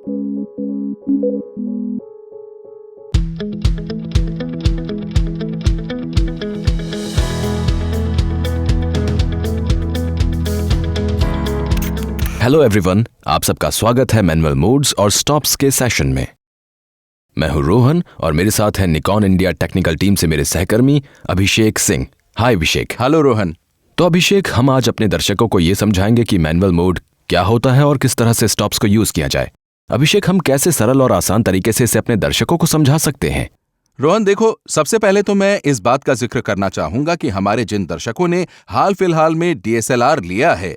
Hello everyone, आप सबका स्वागत है मैनुअल मोड्स और स्टॉप्स के सेशन में। मैं हूं रोहन और मेरे साथ है निकॉन इंडिया टेक्निकल टीम से मेरे सहकर्मी अभिषेक सिंह। हाय अभिषेक। हेलो रोहन। तो अभिषेक, हम आज अपने दर्शकों को ये समझाएंगे कि मैनुअल मोड क्या होता है और किस तरह से स्टॉप्स को यूज किया जाए। अभिषेक, हम कैसे सरल और आसान तरीके से इसे अपने दर्शकों को समझा सकते हैं? रोहन देखो, सबसे पहले तो मैं इस बात का जिक्र करना चाहूंगा कि हमारे जिन दर्शकों ने हाल फिलहाल में DSLR लिया है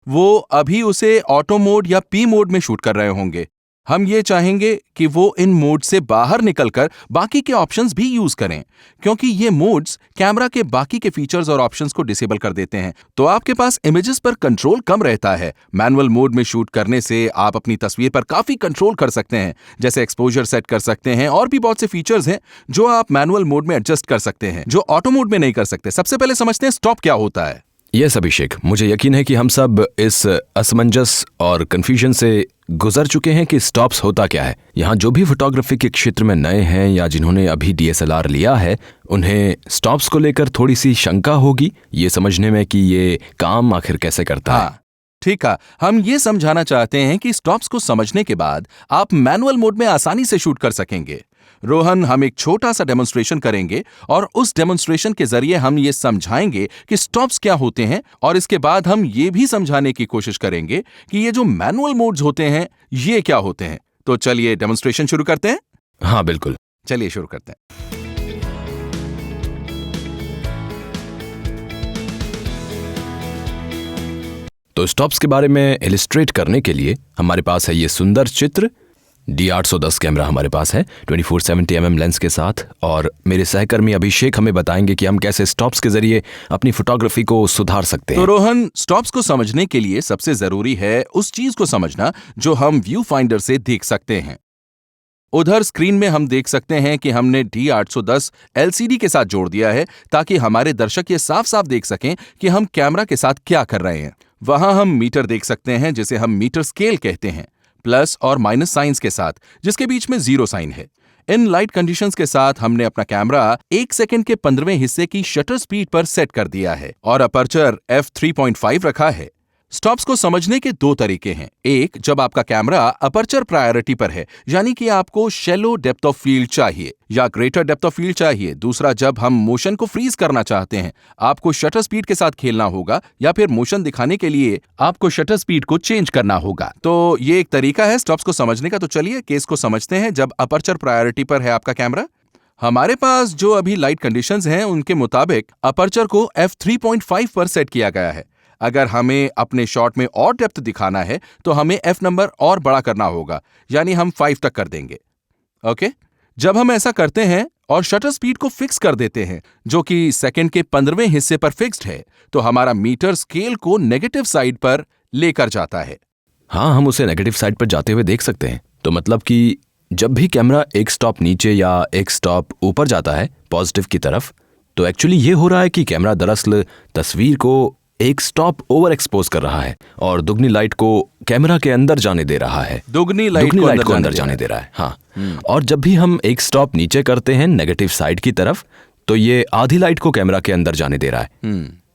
वो अभी उसे ऑटो मोड या पी मोड में शूट कर रहे होंगे। हम ये चाहेंगे कि वो इन मोड से बाहर निकलकर बाकी के ऑप्शंस भी यूज करें, क्योंकि ये मोड्स कैमरा के बाकी के फीचर्स और ऑप्शंस को डिसेबल कर देते हैं, तो आपके पास इमेजेस पर कंट्रोल कम रहता है। मैनुअल मोड में शूट करने से आप अपनी तस्वीर पर काफी कंट्रोल कर सकते हैं, जैसे एक्सपोजर सेट कर सकते हैं और भी बहुत से फीचर्स हैं जो आप मैनुअल मोड में एडजस्ट कर सकते हैं, जो ऑटो मोड में नहीं कर सकते। सबसे पहले समझते हैं स्टॉप क्या होता है। यस अभिषेक, मुझे यकीन है कि हम सब इस असमंजस और कंफ्यूजन से गुजर चुके हैं कि स्टॉप्स होता क्या है। यहाँ जो भी फोटोग्राफी के क्षेत्र में नए हैं या जिन्होंने अभी DSLR लिया है, उन्हें स्टॉप्स को लेकर थोड़ी सी शंका होगी ये समझने में कि ये काम आखिर कैसे करता है। ठीक है, हम ये समझाना चाहते हैं कि स्टॉप्स को समझने के बाद आप मैनुअल मोड में आसानी से शूट कर सकेंगे। रोहन, हम एक छोटा सा डेमोन्स्ट्रेशन करेंगे और उस डेमोन्स्ट्रेशन के जरिए हम ये समझाएंगे कि स्टॉप्स क्या होते हैं, और इसके बाद हम ये भी समझाने की कोशिश करेंगे कि ये जो मैनुअल मोड्स होते हैं ये क्या होते हैं। तो चलिए डेमोन्स्ट्रेशन शुरू करते हैं। हाँ बिल्कुल, चलिए शुरू करते हैं। तो स्टॉप्स के बारे में इलिस्ट्रेट करने के लिए हमारे पास है ये सुंदर चित्र। D810 कैमरा हमारे पास है 2470 mm लेंस के साथ, और मेरे सहकर्मी अभिषेक हमें बताएंगे कि हम कैसे स्टॉप्स के जरिए अपनी फोटोग्राफी को सुधार सकते हैं। तो रोहन, स्टॉप्स को समझने के लिए सबसे जरूरी है उस चीज को समझना जो हम व्यू फाइंडर से देख सकते हैं। उधर स्क्रीन में हम देख सकते हैं कि हमने D810 LCD के साथ जोड़ दिया है ताकि हमारे दर्शक ये साफ साफ देख सकें कि हम कैमरा के साथ क्या कर रहे हैं। वहां हम मीटर देख सकते हैं, जिसे हम मीटर स्केल कहते हैं, प्लस और माइनस साइंस के साथ, जिसके बीच में 0 साइन है। इन लाइट कंडीशंस के साथ हमने अपना कैमरा 1 सेकंड के 15वें हिस्से की शटर स्पीड पर सेट कर दिया है और अपर्चर f3.5 रखा है। स्टॉप्स को समझने के 2 तरीके हैं। एक, जब आपका कैमरा अपर्चर प्रायोरिटी पर है, यानी कि आपको शैलो डेप्थ ऑफ फील्ड चाहिए या ग्रेटर डेप्थ ऑफ फील्ड चाहिए। दूसरा, जब हम मोशन को फ्रीज करना चाहते हैं, आपको शटर स्पीड के साथ खेलना होगा या फिर मोशन दिखाने के लिए आपको शटर स्पीड को चेंज करना होगा। तो ये एक तरीका है स्टॉप्स को समझने का। तो चलिए केस को समझते हैं। जब अपर्चर प्रायोरिटी पर है आपका कैमरा, हमारे पास जो अभी लाइट कंडीशंस हैं उनके मुताबिक अपर्चर को f3.5 पर सेट किया गया है। अगर हमें अपने शॉट में और डेप्थ दिखाना है तो हमें f नंबर और बड़ा करना होगा, यानी हम 5 तक कर देंगे। ओके, जब हम ऐसा करते हैं और शटर स्पीड को फिक्स कर देते हैं, जो कि सेकंड के 15वें हिस्से पर फिक्स्ड है, तो हमारा मीटर स्केल को नेगेटिव साइड पर लेकर जाता है। हाँ, हम उसे नेगेटिव साइड पर जाते हुए देख सकते हैं। तो मतलब कि जब भी कैमरा एक स्टॉप नीचे या एक स्टॉप ऊपर जाता है पॉजिटिव की तरफ, तो एक्चुअली ये हो रहा है कि कैमरा दरअसल तस्वीर को एक स्टॉप ओवर एक्सपोज कर रहा है और दुगनी लाइट को कैमरा के अंदर जाने दे रहा है। दुगनी लाइट को अंदर जाने दे रहा है। हाँ, और जब भी हम एक स्टॉप नीचे करते हैं नेगेटिव साइड की तरफ, तो ये आधी लाइट को कैमरा के अंदर जाने दे रहा है।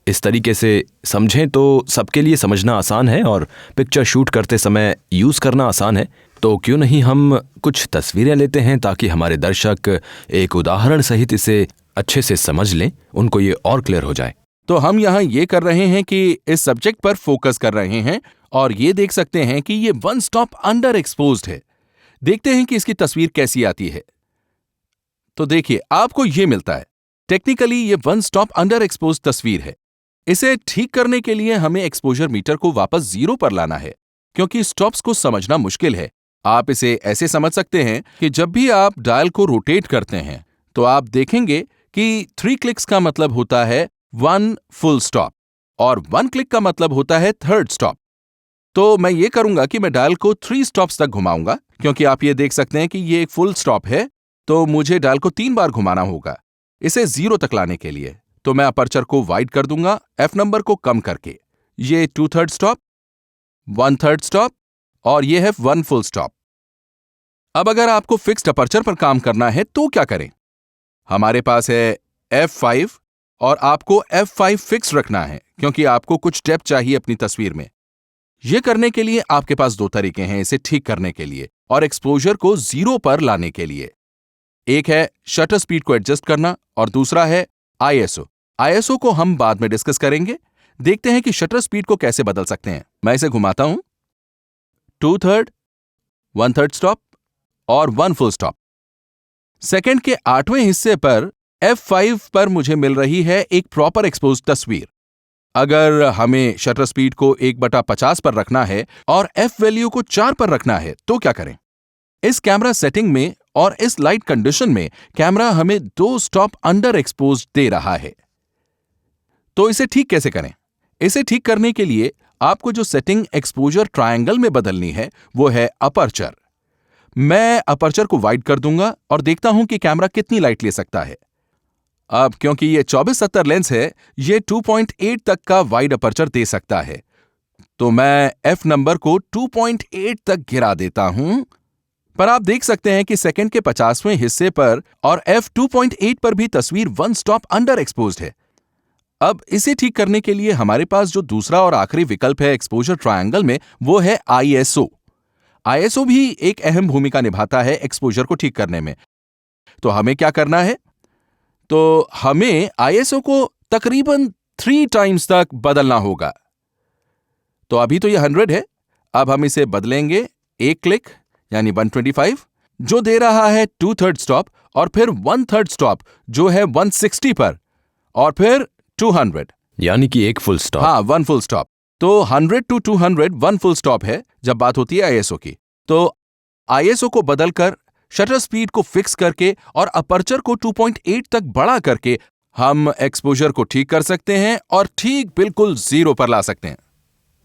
इस तरीके से समझें तो सबके लिए समझना आसान है और पिक्चर शूट करते समय यूज करना आसान है। तो क्यों नहीं हम कुछ तस्वीरें लेते हैं ताकि हमारे दर्शक एक उदाहरण सहित इसे अच्छे से समझ लें, उनको ये और क्लियर हो जाए। तो हम यहाँ ये कर रहे हैं कि इस सब्जेक्ट पर फोकस कर रहे हैं और ये देख सकते हैं कि ये 1 स्टॉप अंडर एक्सपोज्ड है। देखते हैं कि इसकी तस्वीर कैसी आती है। तो देखिए, आपको ये मिलता है। टेक्निकली ये 1 स्टॉप अंडर एक्सपोज्ड तस्वीर है। इसे ठीक करने के लिए हमें एक्सपोजर मीटर को वापस 0 पर लाना है, क्योंकि स्टॉप्स को समझना मुश्किल है। आप इसे ऐसे समझ सकते हैं कि जब भी आप डायल को रोटेट करते हैं तो आप देखेंगे कि 3 क्लिक्स का मतलब होता है 1 फुल स्टॉप और 1 क्लिक का मतलब होता है 3rd स्टॉप। तो मैं ये करूंगा कि मैं डायल को 3 स्टॉप्स तक घुमाऊंगा, क्योंकि आप ये देख सकते हैं कि ये एक फुल स्टॉप है, तो मुझे डायल को 3 बार घुमाना होगा इसे 0 तक लाने के लिए। तो मैं अपर्चर को वाइड कर दूंगा f नंबर को कम करके। ये 2/3 स्टॉप, 1/3 स्टॉप और ये है 1 फुल स्टॉप। अब अगर आपको फिक्स्ड अपर्चर पर काम करना है तो क्या करें? हमारे पास है f5 और आपको f5 फिक्स रखना है क्योंकि आपको कुछ डेप्थ चाहिए अपनी तस्वीर में। यह करने के लिए आपके पास दो तरीके हैं इसे ठीक करने के लिए और एक्सपोजर को 0 पर लाने के लिए। एक है शटर स्पीड को एडजस्ट करना और दूसरा है ISO। ISO को हम बाद में डिस्कस करेंगे। देखते हैं कि शटर स्पीड को कैसे बदल सकते हैं। मैं इसे घुमाता हूं। 2/3, 1/3 स्टॉप और 1 फुल स्टॉप। सेकंड के 8वें हिस्से पर f5 पर मुझे मिल रही है एक प्रॉपर एक्सपोज तस्वीर। अगर हमें शटर स्पीड को 1/50 पर रखना है और f वैल्यू को 4 पर रखना है तो क्या करें? इस कैमरा सेटिंग में और इस लाइट कंडीशन में कैमरा हमें 2 स्टॉप अंडर एक्सपोज दे रहा है। तो इसे ठीक कैसे करें? इसे ठीक करने के लिए आपको जो सेटिंग एक्सपोजर ट्रायंगल में बदलनी है वो है अपर्चर। मैं अपर्चर को वाइड कर दूंगा और देखता हूं कि कैमरा कितनी लाइट ले सकता है। अब क्योंकि ये 24-70 लेंस है, ये 2.8 तक का वाइड अपर्चर दे सकता है। तो मैं f नंबर को 2.8 तक गिरा देता हूं। पर आप देख सकते हैं कि सेकंड के 50वें हिस्से पर और f 2.8 पर भी तस्वीर 1 स्टॉप अंडर एक्सपोज्ड है। अब इसे ठीक करने के लिए हमारे पास जो दूसरा और आखिरी विकल्प है एक्सपोजर ट्रायंगल में वो है ISO। ISO भी एक अहम भूमिका निभाता है एक्सपोजर को ठीक करने में। तो हमें क्या करना है? तो हमें ISO को तकरीबन 3 टाइम्स तक बदलना होगा। तो अभी तो ये 100 है, अब हम इसे बदलेंगे एक क्लिक यानी 125 जो दे रहा है 2/3 स्टॉप और फिर 1/3 स्टॉप जो है 160 पर और फिर 200 यानी कि एक फुल स्टॉप। हाँ, 1 फुल स्टॉप। तो 100 to 200 1 फुल स्टॉप है जब बात होती है ISO की। तो ISO को बदलकर शटर स्पीड को फिक्स करके और अपर्चर को 2.8 तक बड़ा करके हम एक्सपोजर को ठीक कर सकते हैं और ठीक बिल्कुल 0 पर ला सकते हैं।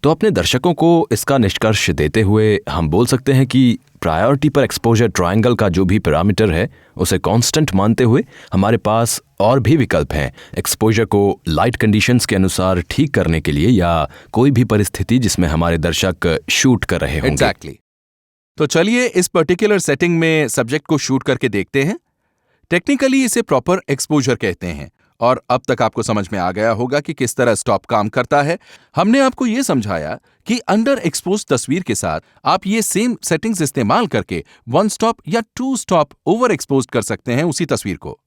तो अपने दर्शकों को इसका निष्कर्ष देते हुए हम बोल सकते हैं कि प्रायोरिटी पर एक्सपोजर ट्रायंगल का जो भी पैरामीटर है उसे कांस्टेंट मानते हुए हमारे पास और भी विकल्प हैं एक्सपोजर को लाइट कंडीशंस के अनुसार ठीक करने के लिए या कोई भी परिस्थिति जिसमें हमारे दर्शक शूट कर रहे होंगे। एग्जैक्टली। तो चलिए इस पर्टिकुलर सेटिंग में सब्जेक्ट को शूट करके देखते हैं। टेक्निकली इसे प्रॉपर एक्सपोजर कहते हैं और अब तक आपको समझ में आ गया होगा कि किस तरह स्टॉप काम करता है। हमने आपको यह समझाया कि अंडर एक्सपोज तस्वीर के साथ आप ये सेम सेटिंग्स इस्तेमाल करके 1 स्टॉप या 2 स्टॉप ओवर एक्सपोज कर सकते हैं उसी तस्वीर को।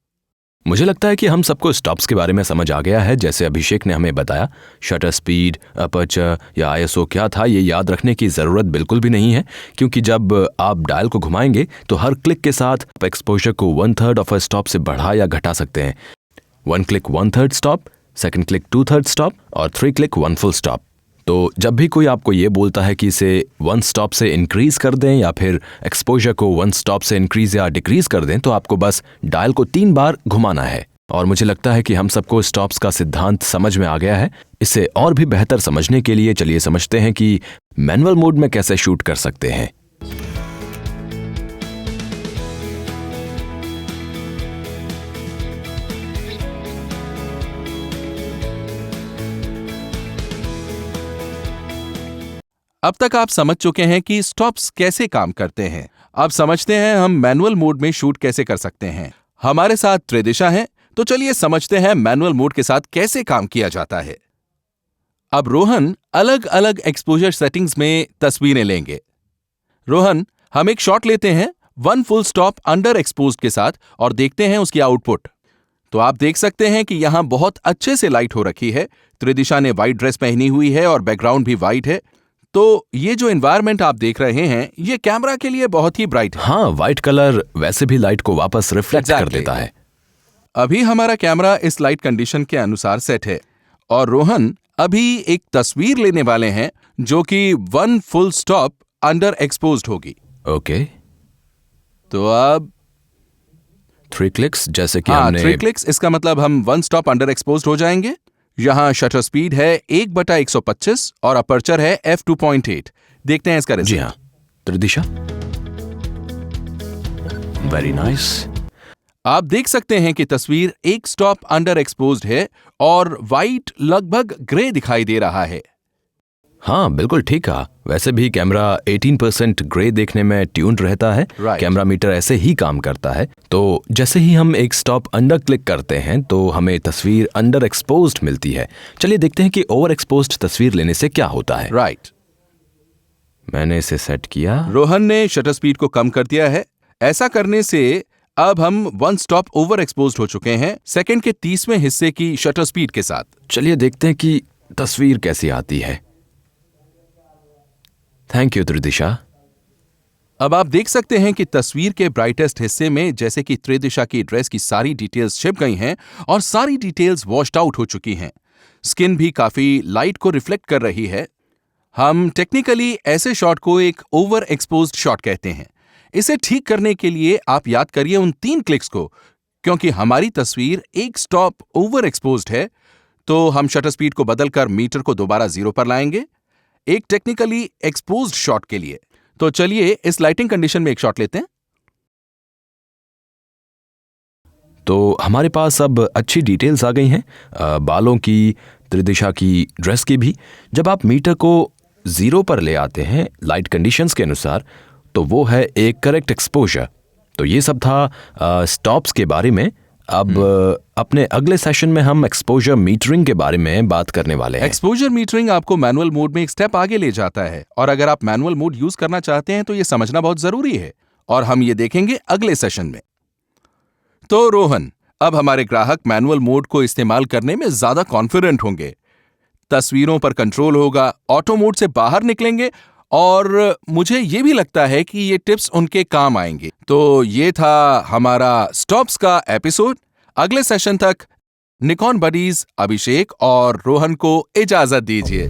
मुझे लगता है कि हम सबको स्टॉप्स के बारे में समझ आ गया है। जैसे अभिषेक ने हमें बताया, शटर स्पीड, अपर्चर या ISO क्या था ये याद रखने की ज़रूरत बिल्कुल भी नहीं है, क्योंकि जब आप डायल को घुमाएंगे तो हर क्लिक के साथ एक्सपोजर को 1/3 ऑफ अ स्टॉप से बढ़ा या घटा सकते हैं। 1 click 1/3 stop, 2nd click 2/3 stop और 3 क्लिक 1 फुल स्टॉप। तो जब भी कोई आपको ये बोलता है कि इसे 1 स्टॉप से इंक्रीज कर दें या फिर एक्सपोजर को 1 स्टॉप से इंक्रीज या डिक्रीज कर दें, तो आपको बस डायल को 3 बार घुमाना है। और मुझे लगता है कि हम सबको स्टॉप्स का सिद्धांत समझ में आ गया है। इसे और भी बेहतर समझने के लिए चलिए समझते हैं कि मैनुअल मोड में कैसे शूट कर सकते हैं। अब तक आप समझ चुके हैं कि स्टॉप्स कैसे काम करते हैं। अब समझते हैं हम मैनुअल मोड में शूट कैसे कर सकते हैं। हमारे साथ त्रिदिशा है, तो चलिए समझते हैं मैनुअल मोड के साथ कैसे काम किया जाता है। अब रोहन अलग अलग एक्सपोजर सेटिंग्स में तस्वीरें लेंगे। रोहन, हम एक शॉट लेते हैं 1 फुल स्टॉप अंडर एक्सपोज्ड के साथ और देखते हैं उसकी आउटपुट। तो आप देख सकते हैं कि यहां बहुत अच्छे से लाइट हो रखी है। त्रिदिशा ने व्हाइट ड्रेस पहनी हुई है और बैकग्राउंड भी व्हाइट है। तो ये जो एनवायरनमेंट आप देख रहे हैं ये कैमरा के लिए बहुत ही ब्राइट है। हाँ, व्हाइट कलर वैसे भी लाइट को वापस रिफ्लेक्ट कर देता है। अभी हमारा कैमरा इस लाइट कंडीशन के अनुसार सेट है और रोहन अभी एक तस्वीर लेने वाले हैं जो कि 1 फुल स्टॉप अंडर एक्सपोज्ड होगी। ओके, तो अब 3 क्लिक्स जैसे कि हमने 3 क्लिक्स, इसका मतलब हम 1 स्टॉप अंडर एक्सपोज्ड हो जाएंगे। यहां शटर स्पीड है 1/125 और अपर्चर है f2.8। देखते हैं इसका रिजल्ट। जी हाँ, त्रिदिशा, वेरी नाइस। आप देख सकते हैं कि तस्वीर 1 स्टॉप अंडर एक्सपोज्ड है और व्हाइट लगभग ग्रे दिखाई दे रहा है। हाँ बिल्कुल ठीक कहा। वैसे भी कैमरा 18% ग्रे देखने में ट्यून्ड रहता है। Right. कैमरा मीटर ऐसे ही काम करता है। तो जैसे ही हम एक स्टॉप अंडर क्लिक करते हैं तो हमें तस्वीर अंडर एक्सपोज्ड मिलती है। चलिए देखते हैं कि ओवर एक्सपोज्ड तस्वीर लेने से क्या होता है। राइट। मैंने इसे सेट किया। रोहन ने शटर स्पीड को कम कर दिया है। ऐसा करने से अब हम वन स्टॉप ओवर एक्सपोज्ड हो चुके हैं सेकंड के 30वें हिस्से की शटर स्पीड के साथ। चलिए देखते हैं कि तस्वीर कैसी आती है। Thank you Tridisha. अब आप देख सकते हैं कि तस्वीर के ब्राइटेस्ट हिस्से में जैसे कि त्रिदिशा की ड्रेस की सारी डिटेल्स छिप गई हैं और सारी डिटेल्स वॉश्ड आउट हो चुकी हैं। स्किन भी काफी लाइट को रिफ्लेक्ट कर रही है। हम टेक्निकली ऐसे शॉट को एक ओवर एक्सपोज्ड शॉट कहते हैं। इसे ठीक करने के लिए आप याद करिए उन 3 क्लिक्स को, क्योंकि हमारी तस्वीर एक स्टॉप ओवर एक्सपोज्ड है। तो हम शटर स्पीड को बदलकर मीटर को दोबारा 0 पर लाएंगे एक टेक्निकली एक्सपोज्ड शॉट के लिए। तो चलिए इस लाइटिंग कंडीशन में एक शॉट लेते हैं। तो हमारे पास अब अच्छी डिटेल्स आ गई हैं, बालों की, त्रिदिशा की ड्रेस की भी। जब आप मीटर को 0 पर ले आते हैं लाइट कंडीशंस के अनुसार तो वो है एक करेक्ट एक्सपोजर। तो ये सब था स्टॉप्स के बारे में। अब अपने अगले सेशन में हम एक्सपोजर मीटरिंग के बारे में बात करने वाले हैं। एक्सपोजर मीटरिंग आपको मैनुअल मोड में एक स्टेप आगे ले जाता है और अगर आप मैनुअल मोड यूज करना चाहते हैं तो ये समझना बहुत जरूरी है और हम ये देखेंगे अगले सेशन में। तो रोहन, अब हमारे ग्राहक मैनुअल मोड को इस्तेमाल करने में ज्यादा कॉन्फिडेंट होंगे, तस्वीरों पर कंट्रोल होगा, ऑटो मोड से बाहर निकलेंगे और मुझे ये भी लगता है कि ये टिप्स उनके काम आएंगे। तो ये था हमारा स्टॉप्स का एपिसोड। अगले सेशन तक निकॉन बडीज अभिषेक और रोहन को इजाजत दीजिए।